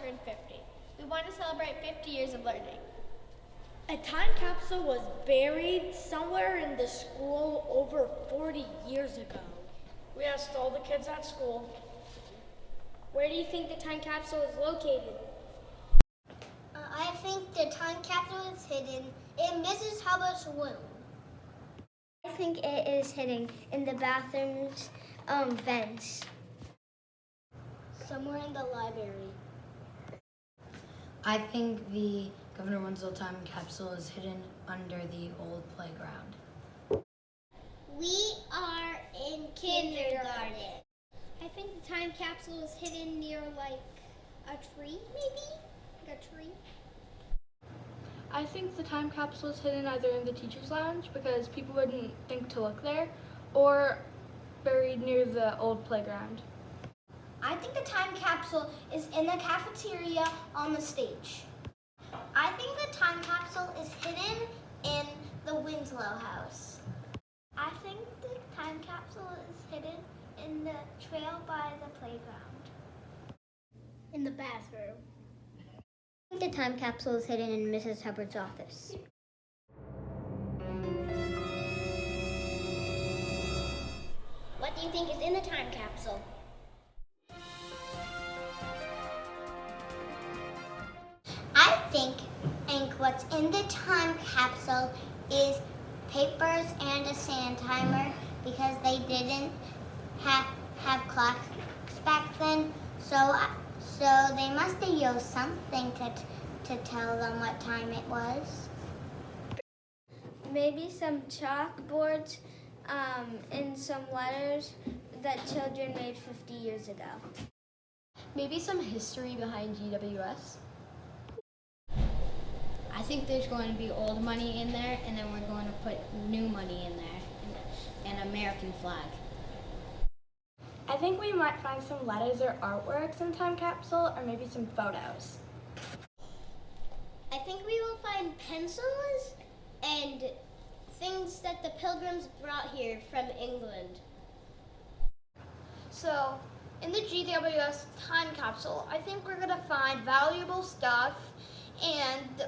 turned 50. We want to celebrate 50 years of learning. A time capsule was buried somewhere in the school over 40 years ago. We asked all the kids at school. Where do you think the time capsule is located? I think the time capsule is hidden in Mrs. Hubbard's room. I think it is hidden in the bathroom's vents. Somewhere in the library. I think the Governor Winslow time capsule is hidden under the old playground. We are in kindergarten. I think the time capsule is hidden near like a tree, maybe? Like a tree? I think the time capsule is hidden either in the teacher's lounge because people wouldn't think to look there, or buried near the old playground. I think the time capsule is in the cafeteria on the stage. I think the time capsule is hidden in the Winslow house. I think the time capsule is hidden in the trail by the playground. In the bathroom. I think the time capsule is hidden in Mrs. Hubbard's office. What do you think is in the time capsule? I think what's in the time capsule is papers and a sand timer because they didn't have clocks back then, so they must have used something to tell them what time it was. Maybe some chalkboards and some letters that children made 50 years ago. Maybe some history behind GWS. I think there's going to be old money in there, and then we're going to put new money in there, and an American flag. I think we might find some letters or artworks in the time capsule, or maybe some photos. I think we will find pencils and things that the Pilgrims brought here from England. So, in the GWS time capsule, I think we're gonna find valuable stuff and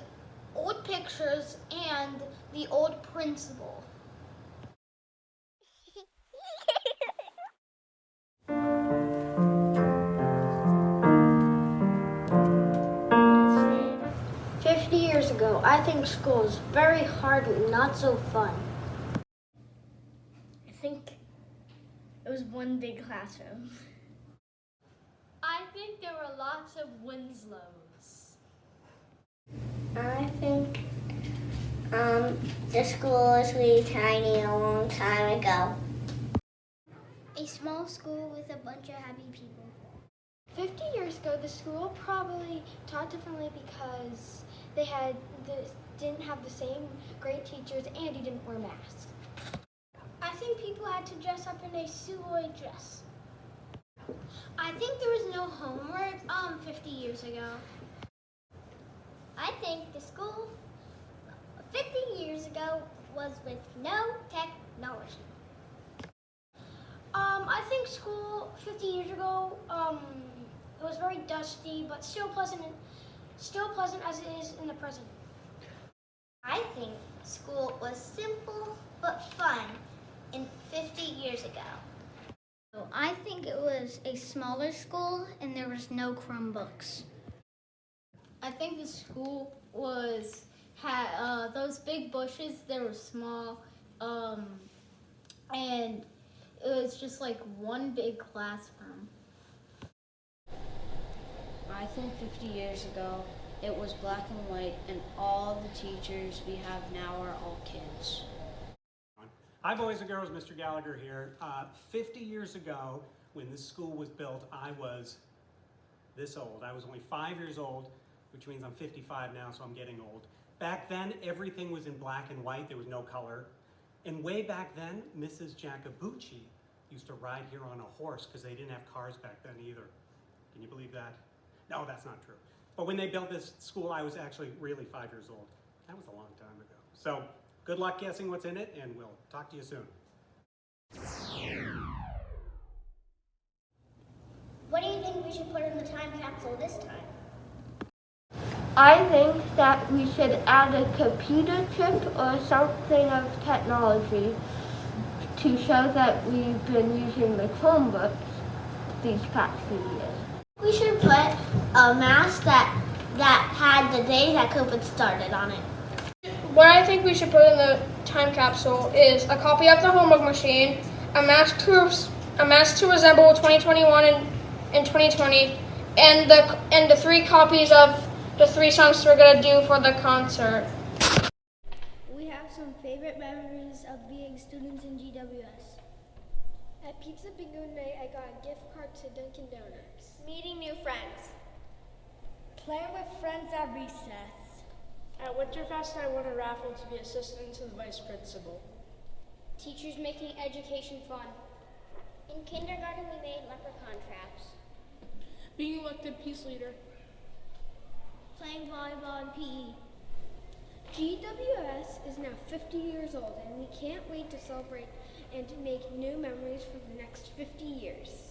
old pictures and the old principal. Years ago, I think school is very hard and not so fun. I think it was one big classroom. I think there were lots of Winslows. I think the school was really tiny a long time ago. A small school with a bunch of happy people. 50 years ago, the school probably taught differently because they didn't have the same great teachers and you didn't wear masks. I think people had to dress up in a suit dress. I think there was no homework 50 years ago. I think the school 50 years ago was with no technology. I think school 50 years ago it was very dusty, but still pleasant as it is in the present. I think school was simple but fun in 50 years ago. I think it was a smaller school and there was no Chromebooks. I think the school had those big bushes. They were small, and it was just like one big classroom. I think 50 years ago, it was black and white, and all the teachers we have now are all kids. Hi boys and girls, Mr. Gallagher here. 50 years ago, when this school was built, I was this old. I was only 5 years old, which means I'm 55 now, so I'm getting old. Back then, everything was in black and white. There was no color. And way back then, Mrs. JACOBUCCI used to ride here on a horse because they didn't have cars back then either. Can you believe that? No, that's not true. But when they built this school, I was actually really 5 years old. That was a long time ago. So good luck guessing what's in it, and we'll talk to you soon. What do you think we should put in the time capsule this time? I think that we should add a computer chip or something of technology to show that we've been using the Chromebooks these past few years. We should put a mask that had the day that COVID started on it. What I think we should put in the time capsule is a copy of the homework machine, a mask to resemble 2021 and 2020, and the 3 copies of the 3 songs we're gonna do for the concert. We have some favorite memories of being students in GWS. At Pizza Bingo Night, I got a gift card to Dunkin' Donuts. Meeting new friends. Playing with friends at recess. At Winterfest, I won a raffle to be assistant to the vice principal. Teachers making education fun. In kindergarten, we made leprechaun traps. Being elected peace leader. Playing volleyball and PE. GWS is now 50 years old, and we can't wait to celebrate and to make new memories for the next 50 years.